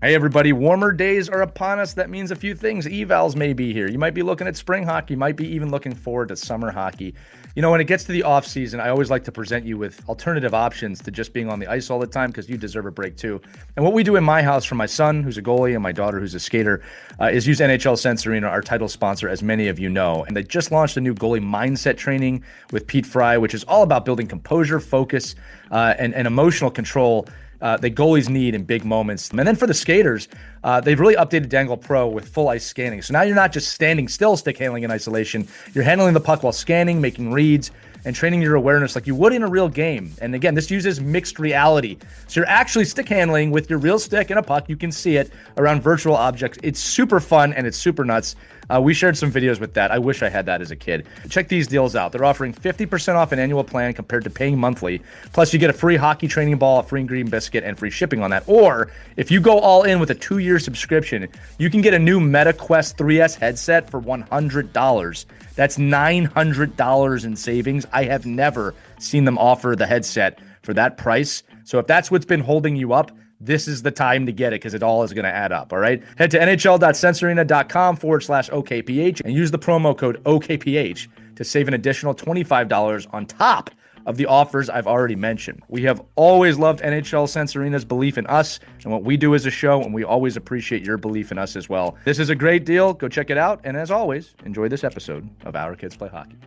Hey everybody, warmer days are upon us. That means a few things. Evals may be here. You might be looking at spring hockey, you might be even looking forward to summer hockey. When it gets to the off season, I always like to present you with alternative options to just being on the ice all the time because you deserve a break too. And what we do in my house for my son, who's a goalie, and my daughter, who's a skater, is use NHL Sense Arena, our title sponsor, as many of you know. And they just launched a new goalie mindset training with Pete Fry, which is all about building composure, focus, and emotional control that goalies need in big moments. And then for the skaters, they've really updated Dangle Pro with full ice scanning. So now you're not just standing still stick handling in isolation. You're handling the puck while scanning, making reads, and training your awareness like you would in a real game. And again, this uses mixed reality. So you're actually stick handling with your real stick and a puck. You can see it around virtual objects. It's super fun and it's super nuts. We shared some videos with that. I wish I had that as a kid. Check these deals out. They're offering 50% off an annual plan compared to paying monthly. Plus, you get a free hockey training ball, a free green biscuit, and free shipping on that. Or if you go all in with a 2-year subscription, you can get a new MetaQuest 3S headset for $100. That's $900 in savings. I have never seen them offer the headset for that price. So if that's what's been holding you up, this is the time to get it because it all is going to add up. All right. Head to nhl.sensearena.com/OKPH and use the promo code OKPH to save an additional $25 on top of the offers I've already mentioned. We have always loved NHL Sense Arena's belief in us and what we do as a show, and we always appreciate your belief in us as well. This is a great deal. Go check it out. And as always, enjoy this episode of Our Kids Play Hockey.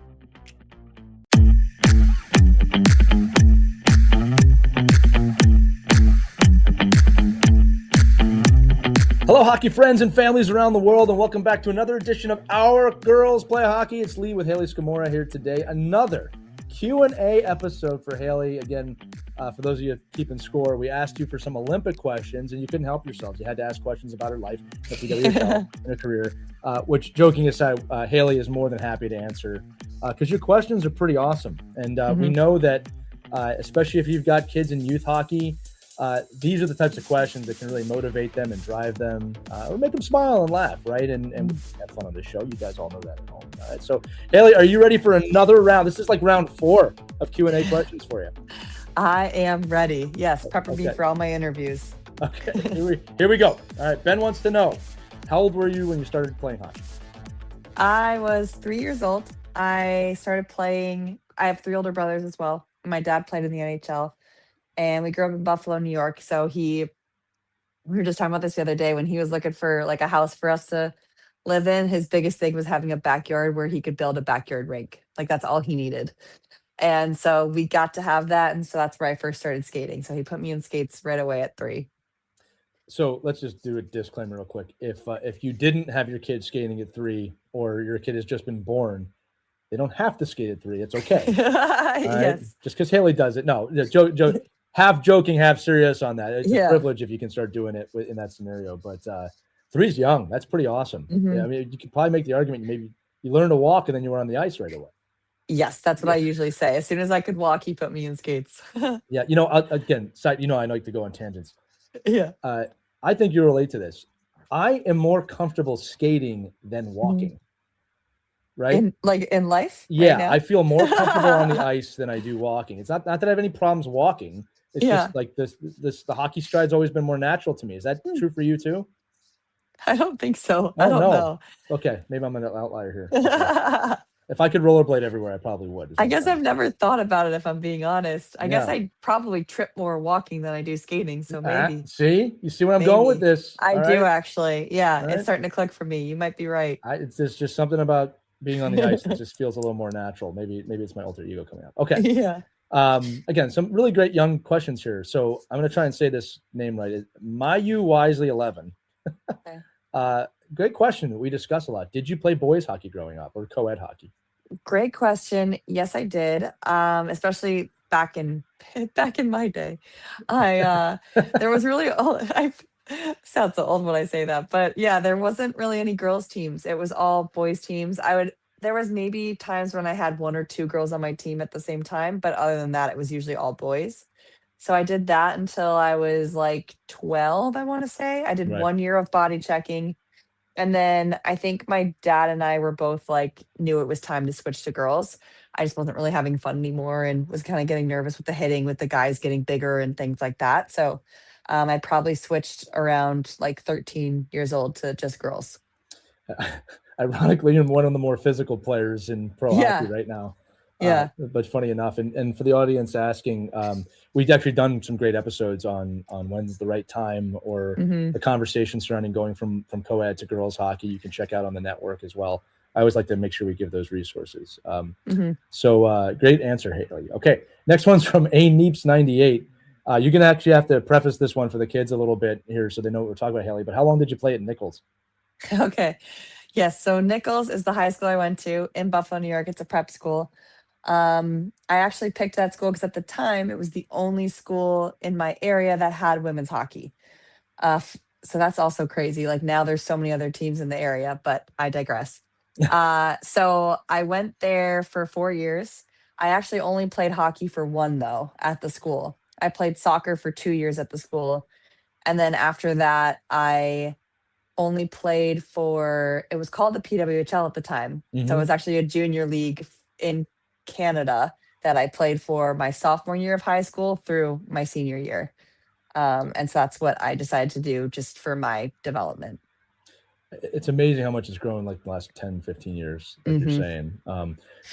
Hello, hockey friends and families around the world, and welcome back to another edition of Our Girls Play Hockey. It's Lee with Hayley Scamurra here today. Another Q&A episode for Hayley. Again, for those of you keeping score, we asked you for some Olympic questions, and you couldn't help yourselves. You had to ask questions about her life, and her career, which, joking aside, Hayley is more than happy to answer because your questions are pretty awesome. And we know that, especially if you've got kids in youth hockey, these are the types of questions that can really motivate them and drive them or make them smile and laugh, right? And have fun on this show. You guys all know that at home. All right. So, Hayley, are you ready for another round? This is like round 4 of Q&A questions for you. I am ready. Yes, prepare me for all my interviews. Okay, here we go. All right, Ben wants to know, how old were you when you started playing hockey? I was 3 years old. I started playing. I have 3 older brothers as well. My dad played in the NHL. And we grew up in Buffalo, New York. So we were just talking about this the other day when he was looking for like a house for us to live in. His biggest thing was having a backyard where he could build a backyard rink. Like that's all he needed. And so we got to have that. And so that's where I first started skating. So he put me in skates right away at 3. So let's just do a disclaimer real quick. If you didn't have your kid skating at 3 or your kid has just been born, they don't have to skate at 3. It's okay. Yes. Just because Hayley does it. No, Joe. Half joking, half serious on that. It's a privilege if you can start doing it in that scenario. But 3's young. That's pretty awesome. Mm-hmm. Yeah, I mean, you could probably make the argument maybe you learn to walk and then you were on the ice right away. Yes, that's what I usually say. As soon as I could walk, he put me in skates. Yeah, again, I like to go on tangents. Yeah. I think you relate to this. I am more comfortable skating than walking. Mm-hmm. Right? In life? Yeah, right I feel more comfortable on the ice than I do walking. It's not that I have any problems walking. It's just like the hockey stride's always been more natural to me. Is that true for you too? I don't think so. I don't know. Okay, maybe I'm an outlier here. Okay. If I could rollerblade everywhere, I probably would. I guess I've never thought about it, if I'm being honest. I guess I probably trip more walking than I do skating, so maybe. See? You see where I'm going with this? I do, actually. Yeah, it's starting to click for me. You might be right. It's just something about being on the ice that just feels a little more natural. Maybe it's my alter ego coming out. Okay. Yeah. Again, some really great young questions here. So I'm going to try and say this name right. Mayu Wisely 11. Okay. Great question that we discuss a lot. Did you play boys hockey growing up or co-ed hockey? Great question. Yes, I did. Especially back in my day. There was really I sound so old when I say that, but yeah, there wasn't really any girls teams. It was all boys teams. There was maybe times when I had 1 or 2 girls on my team at the same time, but other than that, it was usually all boys. So I did that until I was like 12, I want to say. I did 1 year of body checking. And then I think my dad and I were both knew it was time to switch to girls. I just wasn't really having fun anymore and was kind of getting nervous with the hitting, with the guys getting bigger and things like that. So I probably switched around like 13 years old to just girls. Ironically, you're one of the more physical players in pro hockey Yeah. right now. Yeah. But funny enough, and for the audience asking, we've actually done some great episodes on when's the right time, or Hmm. the conversation surrounding going from co-ed to girls hockey. You can check out on the network as well. I always like to make sure we give those resources. Hmm. So great answer, Hayley. Okay, next one's from A Neeps 98. You're gonna actually have to preface this one for the kids a little bit here, so they know what we're talking about, Hayley. But how long did you play at Nichols? Okay. Yes. So Nichols is the high school I went to in Buffalo, New York. It's a prep school. I actually picked that school because at the time it was the only school in my area that had women's hockey. So that's also crazy. Like now there's so many other teams in the area, but I digress. So I went there for 4 years. I actually only played hockey for one though at the school. I played soccer for 2 years at the school. And then after that, I only played for, it was called the PWHL at the time. So it Mm-hmm. was actually a junior league in Canada that I played for my sophomore year of high school through my senior year. And so that's what I decided to do just for my development. It's amazing how much it's grown like the last 10, 15 years, like you're Hmm. saying.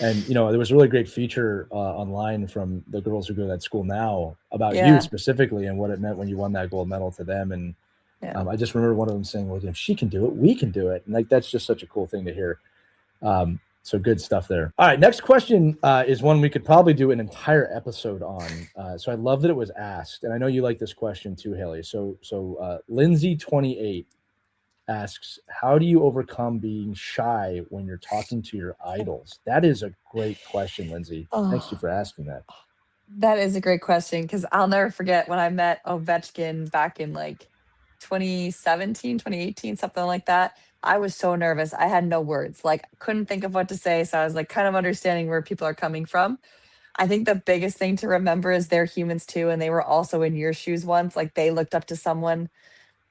And there was a really great feature online from the girls who go to that school now about you Yeah. specifically and what it meant when you won that gold medal to them. And Yeah. I just remember one of them saying, well, if she can do it, we can do it. And like, that's just such a cool thing to hear. So good stuff there. All right. Next question is one we could probably do an entire episode on. So I love that it was asked. And I know you like this question too, Haley. So Lindsay 28 asks, how do you overcome being shy when you're talking to your idols? That is a great question, Lindsay. Thanks you Oh, for asking that. that is a great question because I'll never forget when I met Ovechkin back in like 2017, 2018, something like that. I was so nervous. I had no words, like, couldn't think of what to say. So I was like, kind of understanding where people are coming from. I think the biggest thing to remember is they're humans too. And they were also in your shoes once. Like they looked up to someone.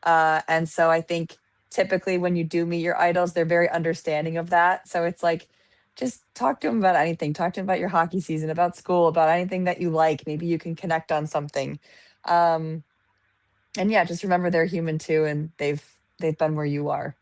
And so I think typically when you do meet your idols, they're very understanding of that. So it's like, just talk to them about anything. Talk to them about your hockey season, about school, about anything that you like. Maybe you can connect on something. Um, and yeah, just remember they're human too, and they've been where you are.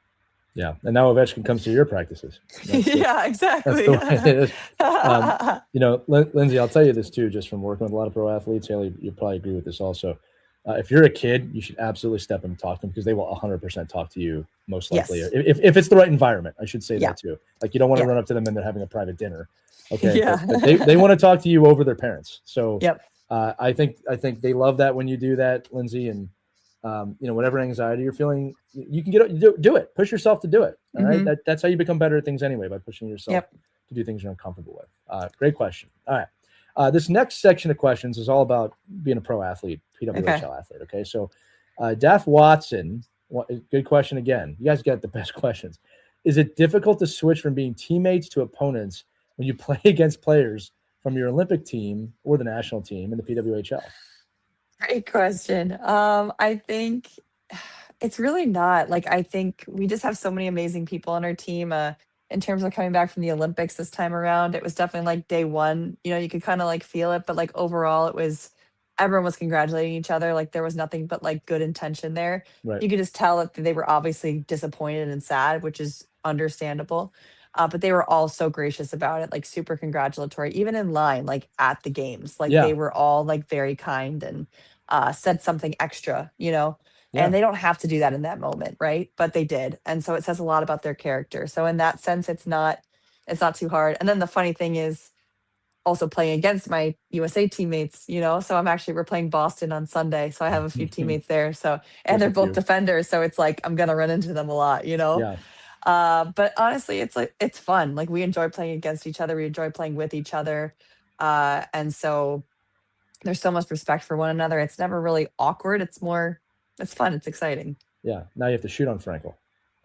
Yeah. And now Ovechkin comes to your practices. Yeah, That's exactly. the way it is. Lindsay, I'll tell you this too, just from working with a lot of pro athletes. Haley, you probably agree with this also. If you're a kid, you should absolutely step in and talk to them because they will 100% talk to you most likely. Yes. If it's the right environment, I should say Yeah. that too. Like you don't want to Yeah. run up to them and they're having a private dinner. Okay. But Yeah. they want to talk to you over their parents. So Yep. I think they love that when you do that, Lindsay, and whatever anxiety you're feeling, you can do it. Push yourself to do it. All right. Hmm. That's how you become better at things anyway, by pushing yourself Yep. to do things you're uncomfortable with. Great question. All right. This next section of questions is all about being a pro athlete, Okay. PWHL athlete. Okay. So, Daff Watson, good question again. You guys get the best questions. Is it difficult to switch from being teammates to opponents when you play against players from your Olympic team or the national team in the PWHL? Great question. I think it's really not. Like, I think we just have so many amazing people on our team. In terms of coming back from the Olympics this time around, it was definitely like day one. You could kind of like feel it, but like overall, it was everyone was congratulating each other. Like there was nothing but like good intention there. Right. You could just tell that they were obviously disappointed and sad, which is understandable. But they were all so gracious about it, like super congratulatory, even in line, like at the games. Like they Yeah. were all like very kind and said something extra. And Yeah. they don't have to do that in that moment, right? But they did. And so it says a lot about their character. So in that sense, it's not too hard. And then the funny thing is also playing against my USA teammates. So we're playing Boston on Sunday. So I have a few teammates there. So, and Just they're a both few. defenders. So it's like I'm gonna run into them a lot. Yeah. But honestly, it's like it's fun. Like we enjoy playing against each other. We enjoy playing with each other. And so there's so much respect for one another. It's never really awkward. It's fun. It's exciting. Yeah. Now you have to shoot on Frankel.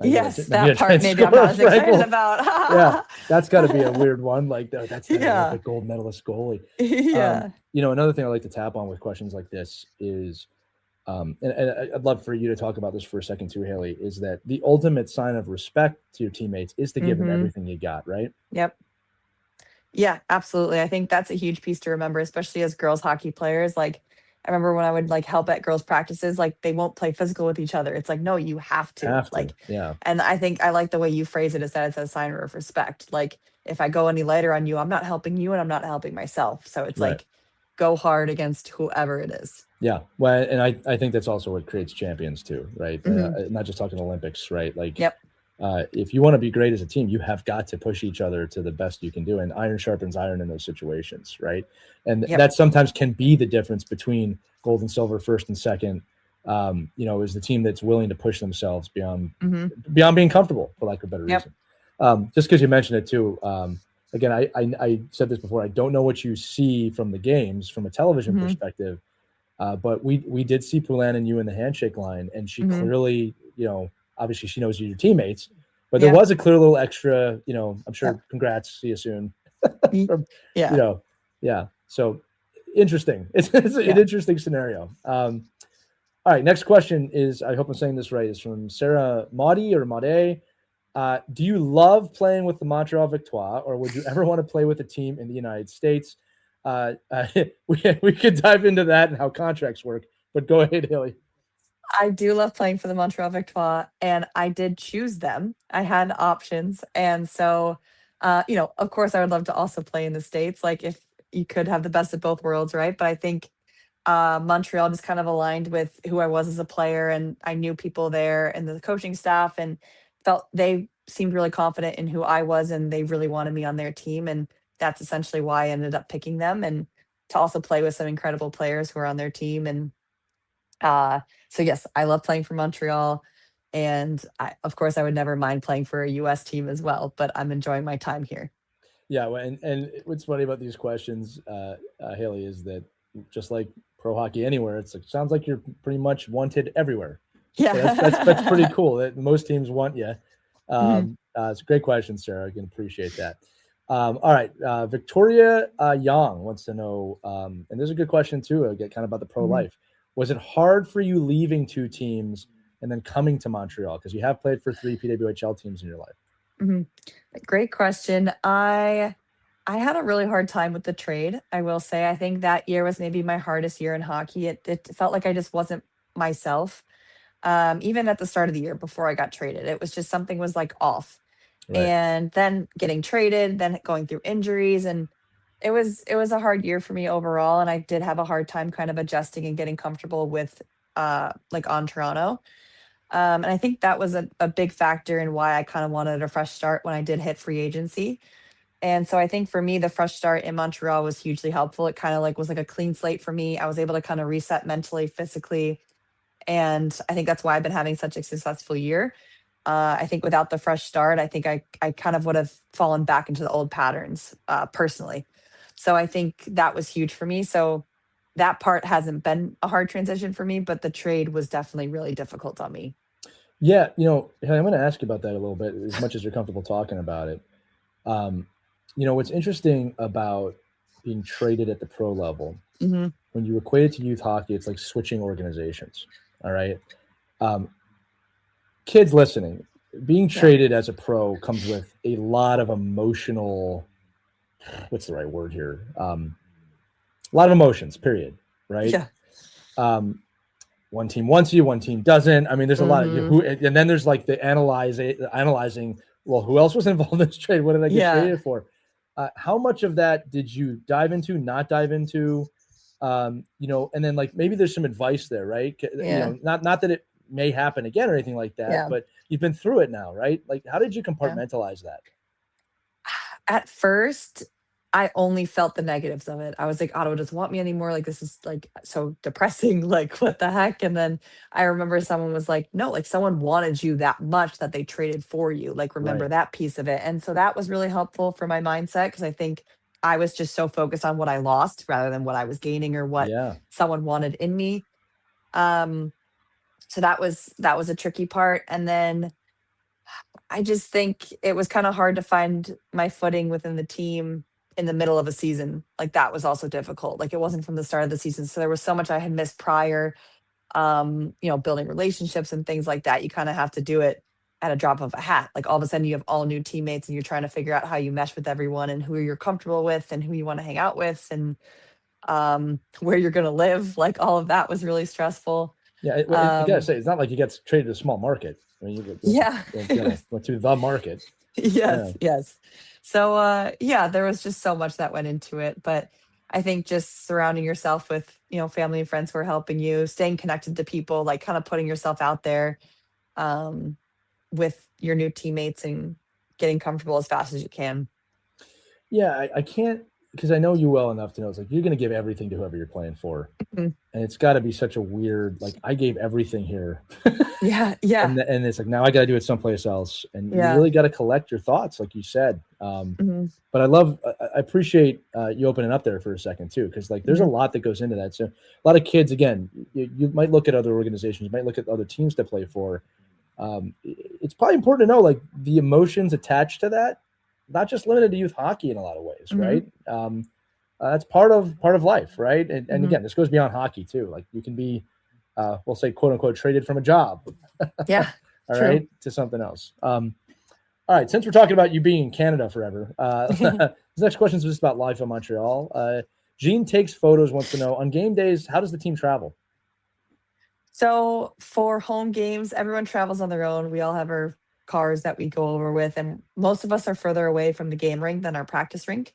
Yes, Now you that have to try part and maybe I'm score not on as excited Frankel. Yeah. about. That's got to be a weird one. Like, that's that Yeah. Olympic gold medalist goalie. Yeah. Another thing I like to tap on with questions like this is, and I'd love for you to talk about this for a second too, Haley, is that the ultimate sign of respect to your teammates is to give them Hmm. everything you got, right? Yep. Yeah, absolutely. I think that's a huge piece to remember, especially as girls hockey players. Like I remember when I would like help at girls' practices, like they won't play physical with each other. It's like, no, you have to. Have to. Like, Yeah. and I think I like the way you phrase it is that it's a sign of respect. Like, if I go any lighter on you, I'm not helping you and I'm not helping myself. So it's Right. like, go hard against whoever it is. Yeah. Well, and I think that's also what creates champions too, right? Hmm. Not just talking Olympics, right? Like, Yep. if you want to be great as a team, you have got to push each other to the best you can do. And iron sharpens iron in those situations, right? And Yep. that sometimes can be the difference between gold and silver, first and second. Is the team that's willing to push themselves Hmm. beyond being comfortable, for lack of a better Yep. reason. Just because you mentioned it too. Again, I said this before. I don't know what you see from the games from a television Hmm. perspective, but we did see Poulin and you in the handshake line, and she Hmm. clearly, obviously she knows you're your teammates, but there Yeah. was a clear little extra, I'm Yep. sure, congrats, see you soon. Ye- From, you Yeah. know, yeah. So interesting. It's an Yeah. interesting scenario. All right, next question is, I hope I'm saying this right, is from Sarah Maudie or Maude. Do you love playing with the Montreal Victoire, or would you ever want to play with a team in the United States? We could dive into that and how contracts work, but go ahead, Haley. I do love playing for the Montreal Victoire, and I did choose them. I had options, and so, of course, I would love to also play in the States. Like if you could have the best of both worlds, right? But I think Montreal just kind of aligned with who I was as a player, and I knew people there and the coaching staff, and felt they seemed really confident in who I was, and they really wanted me on their team, and that's essentially why I ended up picking them, and to also play with some incredible players who are on their team, and uh, so yes, I love playing for Montreal, and of course, I would never mind playing for a US team as well, but I'm enjoying my time here. Yeah, well, and what's funny about these questions, Haley, is that just like pro hockey anywhere, it's like sounds like you're pretty much wanted everywhere. So that's pretty Yeah. cool. That most teams want you. Mhm, It's a great question, Sarah. I can appreciate that. All right, Victoria Young wants to know, and there's a good question too. Get kind of about the pro mhm, life. Was it hard for you leaving two teams and then coming to Montreal because you have played for three PWHL teams in your life? mhm. Great question. I had a really hard time with the trade, I will say. I think that year was maybe my hardest year in hockey. It felt like I just wasn't myself. Even at the start of the year before I got traded, it was just something was like off. Right. And then getting traded, then going through injuries, and it was a hard year for me overall, and I did have a hard time kind of adjusting and getting comfortable with like on Toronto. And I think that was a big factor in why I kind of wanted a fresh start when I did hit free agency. And so I think for me, the fresh start in Montreal was hugely helpful. It kind of like was like a clean slate for me. I was able to kind of reset mentally, physically, and I think that's why I've been having such a successful year. I think without the fresh start, I think I kind of would have fallen back into the old patterns personally. So I think that was huge for me. So that part hasn't been a hard transition for me, but the trade was definitely really difficult on me. Yeah, Haley, I'm going to ask you about that a little bit, as much as you're comfortable talking about it. Um, what's interesting about being traded at the pro level, Hmm. when you equate it to youth hockey, it's like switching organizations. All right. Um, Kids listening, being Yeah. traded as a pro comes with a lot of emotional, what's the right word here? A lot of emotions, period. Right. Yeah. Um, one team wants you, one team doesn't. I mean, there's a lot of Hmm. who, and then there's like the analyzing. Well, who else was involved in this trade? What did I get Yeah. traded for? How much of that did you dive into? Not dive into? And then like maybe there's some advice there, right? Yeah. Not that it may happen again or anything like that, Yeah. but you've been through it now, right? Like, how did you Yeah. compartmentalize that? At first, I only felt the negatives of it. I was like, Ottawa doesn't want me anymore. Like, this is like so depressing. Like, what the heck? And then I remember someone was like, no, like someone wanted you that much that they traded for you. Like, remember Right. that piece of it. And so that was really helpful for my mindset because I think I was just so focused on what I lost rather than what I was gaining or what Yeah. someone wanted in me. Um, so that was a tricky part. And then I just think it was kind of hard to find my footing within the team in the middle of a season. Like that was also difficult. Like it wasn't from the start of the season. So there was so much I had missed prior, building relationships and things like that. You kind of have to do it at a drop of a hat. Like all of a sudden you have all new teammates and you're trying to figure out how you mesh with everyone and who you're comfortable with and who you want to hang out with. And where you're going to live. Like all of that was really stressful. Yeah, I gotta Um, say, it's not like you get traded to a small market. I mean, yeah, it was, went to the market. Yeah, yes, yes. So, yeah, there was just so much that went into it. But I think just surrounding yourself with, family and friends who are helping you, staying connected to people, like kind of putting yourself out there, um, with your new teammates and getting comfortable as fast as you can. yeah. I can't because I know you well enough to know it's like you're gonna give everything to whoever you're playing for, Mhm. and it's got to be such a weird like I gave everything here, Yeah, yeah, and it's like now I got to do it someplace else, and you yeah. really got to collect your thoughts, like you said. Hmm. But I appreciate you opening up there for a second too, because like there's a Hmm. lot that goes into that. So a lot of kids, again, you might look at other organizations, you might look at other teams to play for. It's probably important to know like the emotions attached to that, not just limited to youth hockey in a lot of ways, Hmm. right? That's part of life, right? And Hmm. again, this goes beyond hockey too. Like you can be, we'll say, quote unquote, traded from a job, Yeah, all true. right, to something else. All right, since we're talking about you being in Canada forever, this next question is just about life in Montreal. Jean takes photos, wants to know on game days, how does the team travel? So for home games, everyone travels on their own. We all have our cars that we go over with, and most of us are further away from the game rink than our practice rink.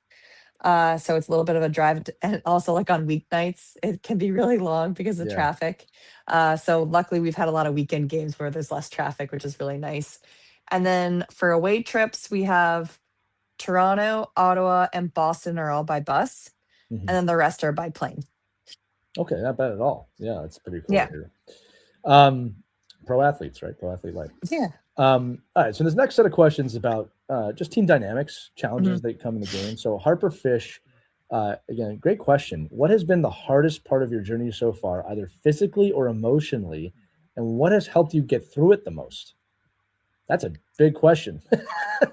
So it's a little bit of a drive, and also like on weeknights, it can be really long because of Yeah. traffic. So luckily, we've had a lot of weekend games where there's less traffic, which is really nice. And then for away trips, we have Toronto, Ottawa, and Boston are all by bus, Mhm. and then the rest are by plane. Okay, not bad at all. Yeah, that's pretty cool to Yeah. hear. Um, pro athletes, right? Pro athlete life. Yeah. All right, so this next set of questions about just team dynamics, Hmm. challenges that come in the game. So Harper Fish, again, great question. What has been the hardest part of your journey so far, either physically or emotionally, and what has helped you get through it the most? That's a big question.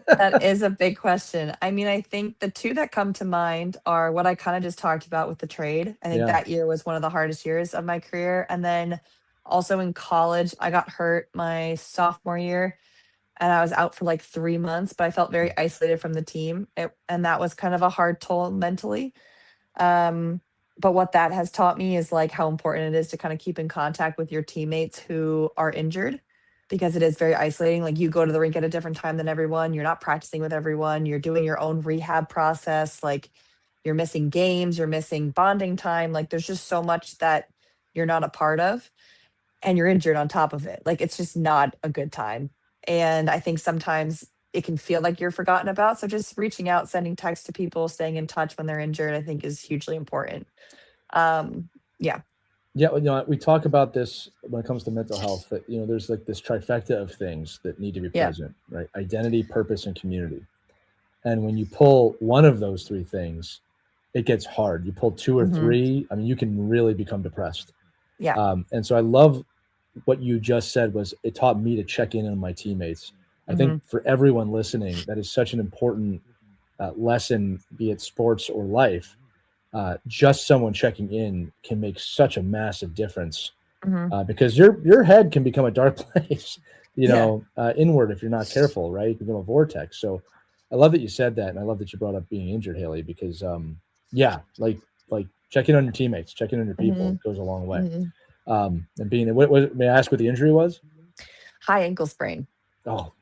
That is a big question. I mean, I think the two that come to mind are what I kind of just talked about with the trade. I think Yeah. that year was one of the hardest years of my career. And then also in college, I got hurt my sophomore year and I was out for like 3 months, but I felt very isolated from the team. And that was kind of a hard toll mentally. Um, but what that has taught me is like how important it is to kind of keep in contact with your teammates who are injured because it is very isolating. Like you go to the rink at a different time than everyone, you're not practicing with everyone, you're doing your own rehab process, like you're missing games, you're missing bonding time. Like there's just so much that you're not a part of and you're injured on top of it. Like it's just not a good time. And I think sometimes it can feel like you're forgotten about. So just reaching out, sending texts to people, staying in touch when they're injured, I think is hugely important. Um, yeah. Yeah, we talk about this when it comes to mental health. That there's like this trifecta of things that need to be Yeah. present, right? Identity, purpose, and community. And when you pull one of those three things, it gets hard. You pull two or Hmm. three, I mean, you can really become depressed. Yeah. And so I love what you just said was it taught me to check in on my teammates. I think Hmm. for everyone listening, that is such an important lesson, be it sports or life. Just someone checking in can make such a massive difference Hmm. because your head can become a dark place, Yeah. inward if you're not careful, right? It can become a vortex. So I love that you said that, and I love that you brought up being injured, Haley, because yeah, like checking on your teammates, checking on your Hmm. people goes a long way. Hmm. And being what may I ask what the injury was? High ankle sprain. Oh,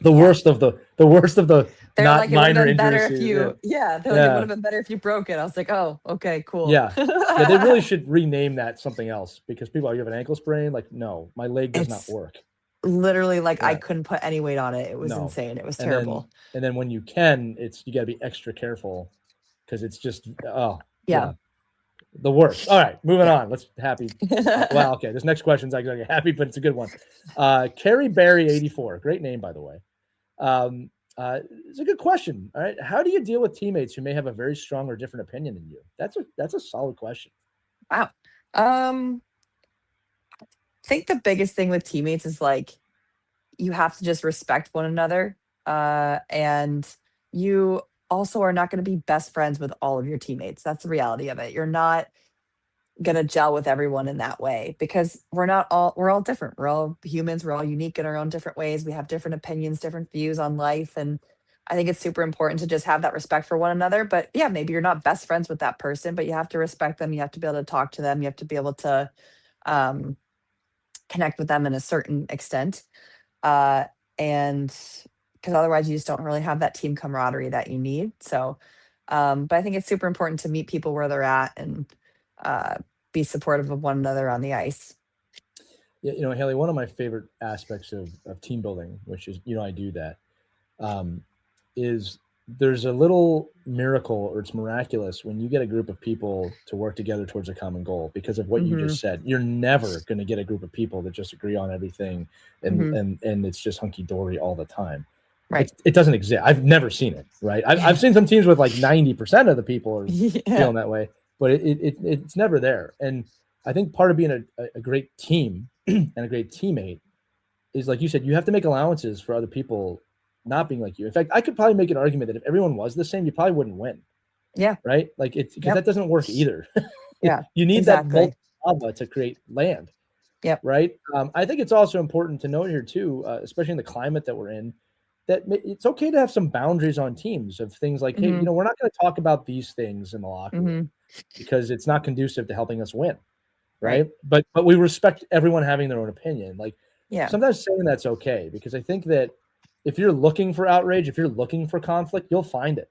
the Yeah. worst of the worst of the They're not like, it would have minor been better injuries if here. you, yeah, they're like, it would Yeah, have been better if you broke it. I was like, oh, okay, cool. yeah, yeah. They really should rename that something else because people are you have an ankle sprain. Like, no, my leg does not It's work. literally like I Yeah, couldn't put any weight on it. It was no. insane. It was And then terrible. and then when you can, it's you got to be extra careful because it's just Yeah. yeah, the worst. All right, moving Yeah. on. Let's happy. Well, okay. This next question's actually happy, but it's a good one. Carrie Barry 84, great name by the way. Um, it's a good question. All right, how do you deal with teammates who may have a very strong or different opinion than you? That's a solid question. Wow. Um, I think the biggest thing with teammates is like you have to just respect one another. And you also are not going to be best friends with all of your teammates. That's the reality of it. You're not going to gel with everyone in that way because we're all different. We're all humans. We're all unique in our own different ways. We have different opinions, different views on life. And I think it's super important to just have that respect for one another. But yeah, maybe you're not best friends with that person, but you have to respect them. You have to be able to talk to them. You have to be able to um, connect with them in a certain extent. Uh, and because otherwise you just don't really have that team camaraderie that you need. So, but I think it's super important to meet people where they're at and uh, be supportive of one another on the ice. Yeah, Haley, one of my favorite aspects of team building, which is, I do that, um, is there's a little miracle, or it's miraculous when you get a group of people to work together towards a common goal because of what you Hmm. just said. You're never going to get a group of people that just agree on everything and Hmm. and it's just hunky dory all the time. Right. It doesn't exist. I've never seen it. Right. I've Yeah. seen some teams with like 90% of the people are Yeah. feeling that way, but it's never there. And I think part of being a great team and a great teammate is, like you said, you have to make allowances for other people not being like you. In fact, I could probably make an argument that if everyone was the same, you probably wouldn't win, Yeah. right? Like, it's because Yep. that doesn't work either. Yeah. You need that Exactly. molten lava to create land, Yep. right? I think it's also important to note here too, especially in the climate that we're in, that it's okay to have some boundaries on teams of things like, hey, Hmm. we're not going to talk about these things in the locker room Hmm. because it's not conducive to helping us win, Right. right? But we respect everyone having their own opinion. Like, Yeah. sometimes saying that's okay, because I think that if you're looking for outrage, if you're looking for conflict, you'll find it,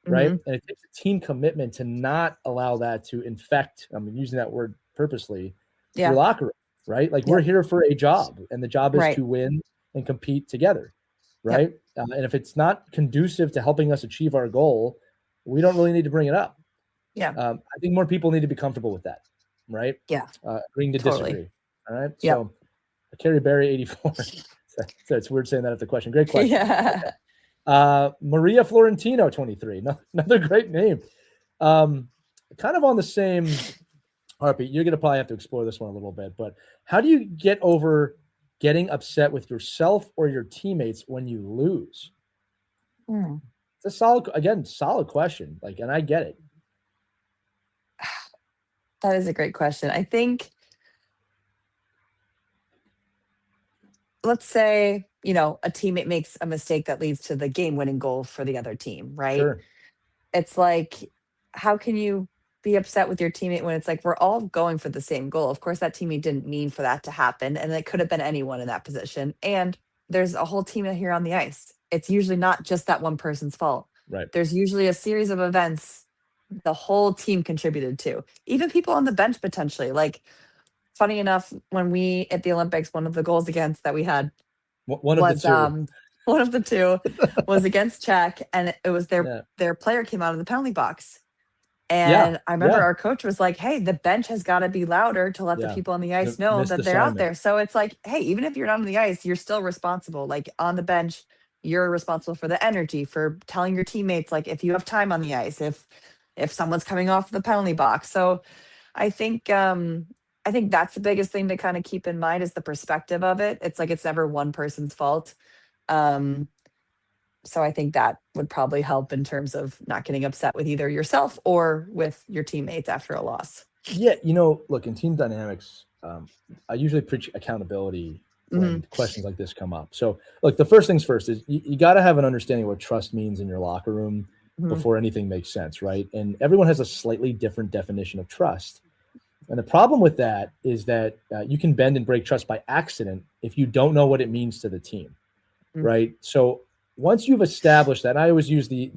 right? Hmm. And it takes a team commitment to not allow that to infect, I'm using that word purposely, your Yeah. locker room, right? Like, we're Yep. here for a job, and the job is Right. to win and compete together, Yep. right? And if it's not conducive to helping us achieve our goal, we don't really need to bring it up. Yeah. I think more people need to be comfortable with that, right? Yeah. Agreeing to Totally. disagree. All right. Yep. So, Carrie Berry, 84. So it's weird saying that after the question. Great question. Yeah. Maria Florentino, 23. Another great name. Kind of on the same heartbeat. You're going to probably have to explore this one a little bit, but how do you get over getting upset with yourself or your teammates when you lose? Hmm. It's a solid question. Like, and I get it. That is a great question. I think, let's say, a teammate makes a mistake that leads to the game winning goal for the other team, right? Sure. It's like, how can you be upset with your teammate when it's like we're all going for the same goal? Of course, that teammate didn't mean for that to happen, and it could have been anyone in that position. And there's a whole team here on the ice. It's usually not just that one person's fault. Right. There's usually a series of events the whole team contributed to, even people on the bench potentially. Like, funny enough, when we at the Olympics, one of the goals against that we had One of the was two. one of the two was against Czech, and it was Yeah. their player came out of the penalty box. Yeah. And I remember our coach was like, "Hey, the bench has got to be louder to let the Yeah. people on the ice The know missed that they're out assignment. there." So it's like, hey, even if you're not on the ice, you're still responsible. Like, on the bench, you're responsible for the energy, for telling your teammates, like, if you have time on the ice, if someone's coming off the penalty box. So I think I think that's the biggest thing to kind of keep in mind is the perspective of it. It's like it's never one person's fault. Um, so I think that would probably help in terms of not getting upset with either yourself or with your teammates after a loss. Yeah, look, in team dynamics, I usually preach accountability Hmm. when questions like this come up. So, look, the first things first is you got to have an understanding of what trust means in your locker room Hmm. before anything makes sense, right? And everyone has a slightly different definition of trust. And the problem with that is that you can bend and break trust by accident if you don't know what it means to the team, right? So once you've established that, I always use the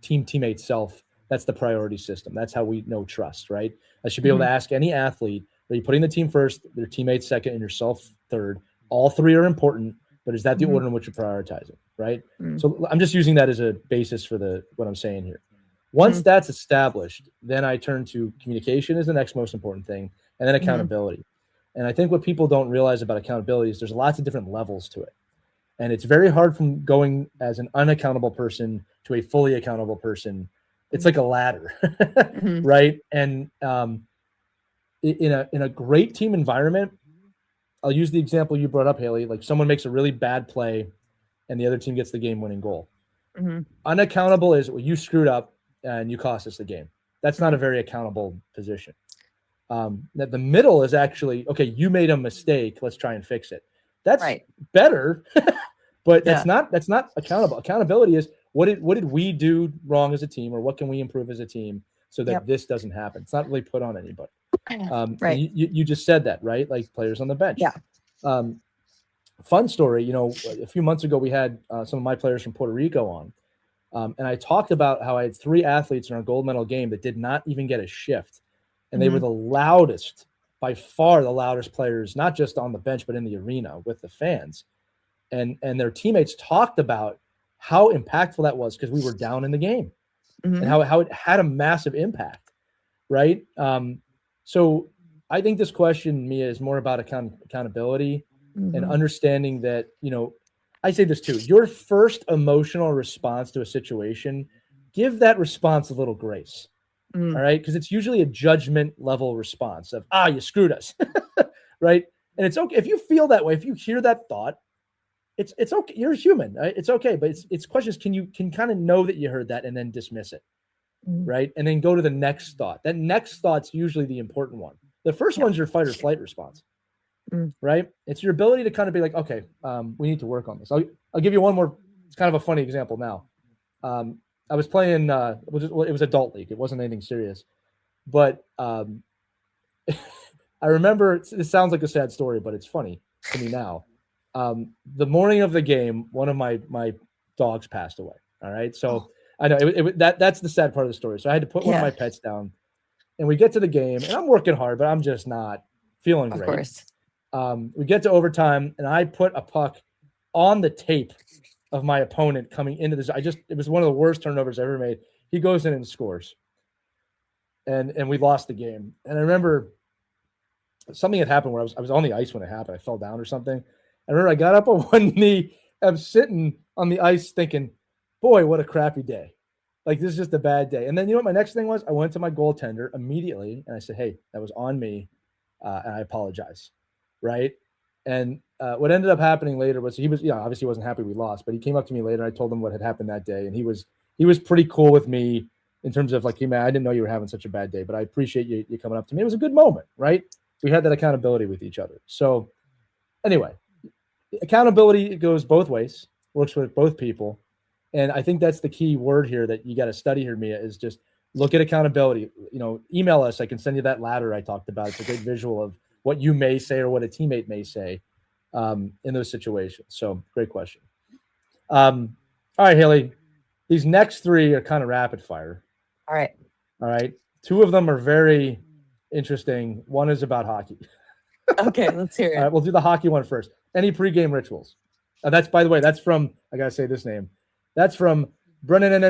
teammate self. That's the priority system. That's how we know trust, right? I should be able Hmm. to ask any athlete, are you putting the team first, their teammates second, and yourself third? All three are important, but is that the Hmm. order in which you're prioritizing, right? Hmm. So I'm just using that as a basis for what I'm saying here. Once that's established, then I turn to communication as the next most important thing, and then Hmm. accountability. And I think what people don't realize about accountability is there's lots of different levels to it. And it's very hard from going as an unaccountable person to a fully accountable person. It's like a ladder, Hmm. right? And in a great team environment, I'll use the example you brought up, Hayley. Like, someone makes a really bad play, and the other team gets the game-winning goal. Hmm. Unaccountable is, well, you screwed up and you cost us the game. That's not Hmm. a very accountable position. That the middle is actually, okay, you made a mistake, let's try and fix it. That's Right. better, but Yeah. that's not accountable. Accountability is, what did we do wrong as a team, or what can we improve as a team so that this doesn't happen? It's not really put on anybody. Right. You just said that, right? Like players on the bench. Yeah. Fun story. You know, a few months ago, we had some of my players from Puerto Rico on. And I talked about how I had 3 athletes in our gold medal game that did not even get a shift. And they were the loudest, by far the loudest players, not just on the bench, but in the arena with the fans. And their teammates talked about how impactful that was because we were down in the game and how it had a massive impact, right? So I think this question, Mia, is more about accountability and understanding that, you know, I say this too, your first emotional response to a situation, give that response a little grace. All right. Because it's usually a judgment level response of, you screwed us. Right. And it's okay. If you feel that way, if you hear that thought, it's okay. You're human. Right? It's okay. But it's questions. Can you kind of know that you heard that and then dismiss it? Right. And then go to the next thought. That next thought's usually the important one. The first one's your fight or flight response. Right. It's your ability to kind of be like, okay, we need to work on this. I'll give you one more. It's kind of a funny example now. I was playing, it was adult league. It wasn't anything serious, but I remember, this sounds like a sad story, but it's funny to me now. The morning of the game, one of my dogs passed away. All right. So I know that's the sad part of the story. So I had to put one of my pets down, and we get to the game, and I'm working hard, but I'm just not feeling great. Of course. We get to overtime, and I put a puck on the tape of my opponent coming into this. It was one of the worst turnovers I ever made. He goes in and scores. And we lost the game. And I remember something had happened where I was on the ice when it happened. I fell down or something. I remember I got up on one knee. I'm sitting on the ice thinking, boy, what a crappy day. Like, this is just a bad day. And then you know what my next thing was? I went to my goaltender immediately and I said, hey, that was on me. And I apologize. Right. And what ended up happening later was he was, obviously he wasn't happy we lost, but he came up to me later. I told him what had happened that day. And he was pretty cool with me in terms of like, hey, man, I didn't know you were having such a bad day, but I appreciate you coming up to me. It was a good moment, right? We had that accountability with each other. So anyway, accountability goes both ways, works with both people. And I think that's the key word here that you got to study here, Mia, is just look at accountability. Email us. I can send you that ladder I talked about. It's a great visual of what you may say or what a teammate may say in those situations. So great question. All right, Hayley, these next 3 are kind of rapid fire. All right. 2 of them are very interesting. One is about hockey. Okay, let's hear it. All right, we'll do the hockey one first. Any pregame rituals? That's, by the way, that's from, I got to say this name. That's from Brennan.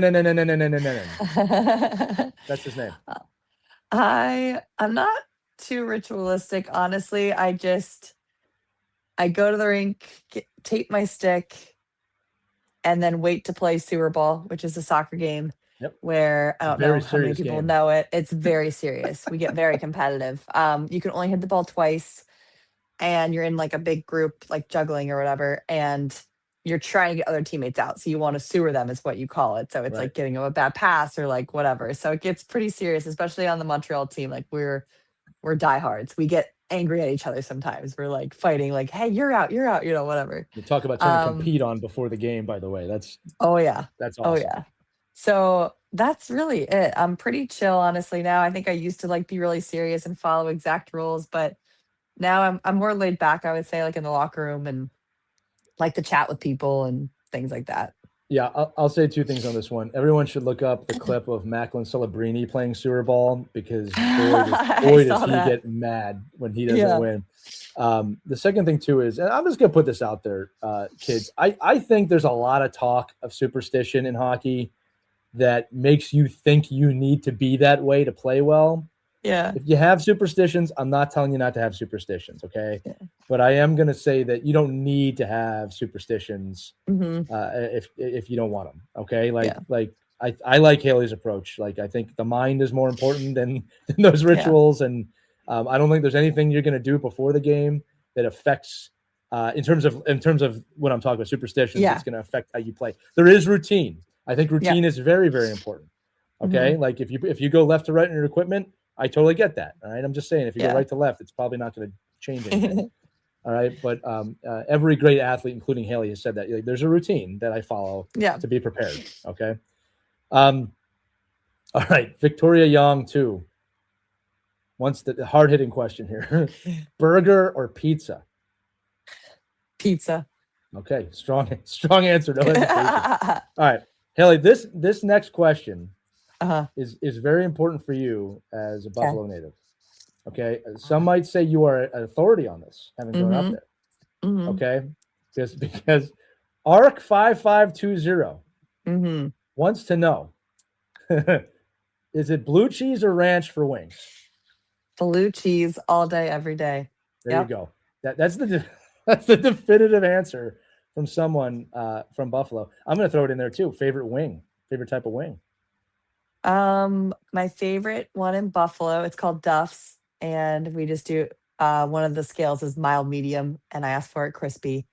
That's his name. I'm not too ritualistic, honestly. I go to the rink, tape my stick, and then wait to play sewer ball, which is a soccer game. Yep. Where I don't know how many people know it. It's very serious. We get very competitive. You can only hit the ball twice, and you're in like a big group, like juggling or whatever, and you're trying to get other teammates out. So you want to sewer them is what you call it. So it's like getting them a bad pass or like whatever. So it gets pretty serious, especially on the Montreal team. Like we're diehards. We get angry at each other sometimes. We're like fighting, like, hey, you're out, whatever. You talk about trying to compete on before the game, by the way. That's awesome. Oh yeah. So that's really it. I'm pretty chill, honestly, now. I think I used to like be really serious and follow exact rules, but now I'm more laid back, I would say, like in the locker room, and like to chat with people and things like that. Yeah, I'll say 2 things on this one. Everyone should look up the clip of Macklin Celebrini playing sewer ball, because boy does he get mad when he doesn't win. The second thing too is, and I'm just gonna put this out there, kids. I think there's a lot of talk of superstition in hockey that makes you think you need to be that way to play well. Yeah. If you have superstitions, I'm not telling you not to have superstitions, okay? Yeah. But I am going to say that you don't need to have superstitions if you don't want them, okay? I like Hayley's approach. Like, I think the mind is more important than those rituals, and I don't think there's anything you're going to do before the game that affects in terms of when I'm talking about superstitions. It's going to affect how you play. There is routine. I think routine is very, very important. Okay, like if you go left to right in your equipment, I totally get that. All right, I'm just saying if you go right to left, it's probably not going to change anything. All right. But every great athlete, including Hayley, has said that like, there's a routine that I follow to be prepared. Okay. All right. Victoria Young, too. Once the hard-hitting question here. Burger or pizza? Pizza. Okay. Strong answer. No hesitation. All right. Hayley, this next question is very important for you as a Buffalo native. Okay. Some might say you are an authority on this, having grown up there. Okay. Because ARC 5520 wants to know, is it blue cheese or ranch for wings? Blue cheese all day, every day. There you go. That's the definitive answer from someone from Buffalo. I'm going to throw it in there too. Favorite type of wing? My favorite one in Buffalo, it's called Duff's, and we just do one of the scales is mild medium, and I asked for it crispy,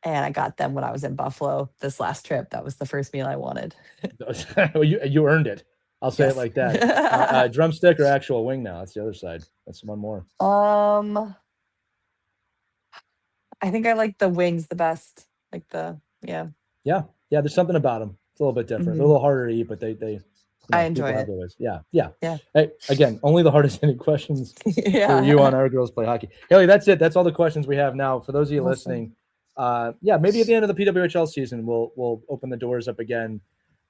and I got them when I was in Buffalo this last trip. That was the first meal I wanted. you earned it. I'll say it like that. Drumstick or actual wing now? That's the other side. That's one more. I think I like the wings the best. Like Yeah. There's something about them. It's a little bit different. They're a little harder to eat, but they I enjoy it. Yeah. Hey, again, only the hardest hitting questions for you on Our Girls Play Hockey. Hayley, that's it. That's all the questions we have now. For those of you listening, maybe at the end of the PWHL season, we'll open the doors up again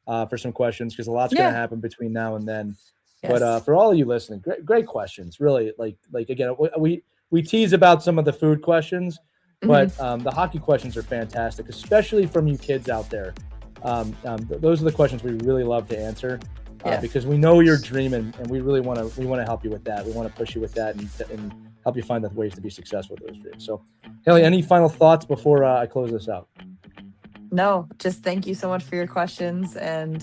for some questions because a lot's going to happen between now and then. Yes. But for all of you listening, great questions. Really, like again, we tease about some of the food questions, but the hockey questions are fantastic, especially from you kids out there. Those are the questions we really love to answer because we know you're dreaming, and we really want to help you with that. We want to push you with that and help you find the ways to be successful with those dreams. So, Hayley, any final thoughts before I close this out? No, just thank you so much for your questions, and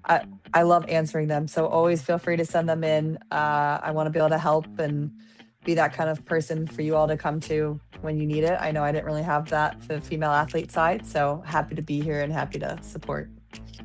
I love answering them. So always feel free to send them in. I want to be able to help and be that kind of person for you all to come to when you need it. I know I didn't really have that for the female athlete side, so happy to be here and happy to support.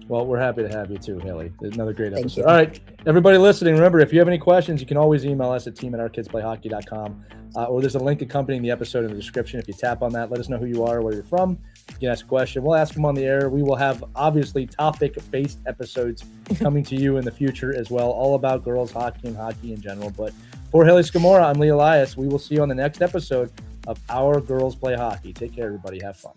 Well, we're happy to have you too, Hayley. Another great episode. All right, everybody listening, remember, if you have any questions, you can always email us at team@ourkidsplayhockey.com, or there's a link accompanying the episode in the description. If you tap on that, let us know who you are, where you're from. You can ask a question. We'll ask them on the air. We will have, obviously, topic-based episodes coming to you in the future as well, all about girls hockey and hockey in general. But for Hayley Scamurra, I'm Lee Elias. We will see you on the next episode of Our Girls Play Hockey. Take care, everybody. Have fun.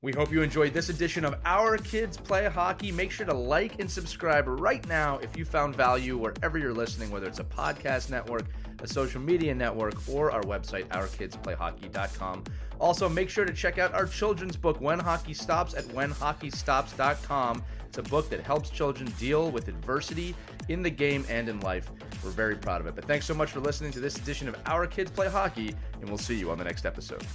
We hope you enjoyed this edition of Our Kids Play Hockey. Make sure to like and subscribe right now if you found value wherever you're listening, whether it's a podcast network, a social media network, or our website, ourkidsplayhockey.com. Also, make sure to check out our children's book, When Hockey Stops, at whenhockeystops.com. It's a book that helps children deal with adversity in the game and in life. We're very proud of it. But thanks so much for listening to this edition of Our Kids Play Hockey, and we'll see you on the next episode.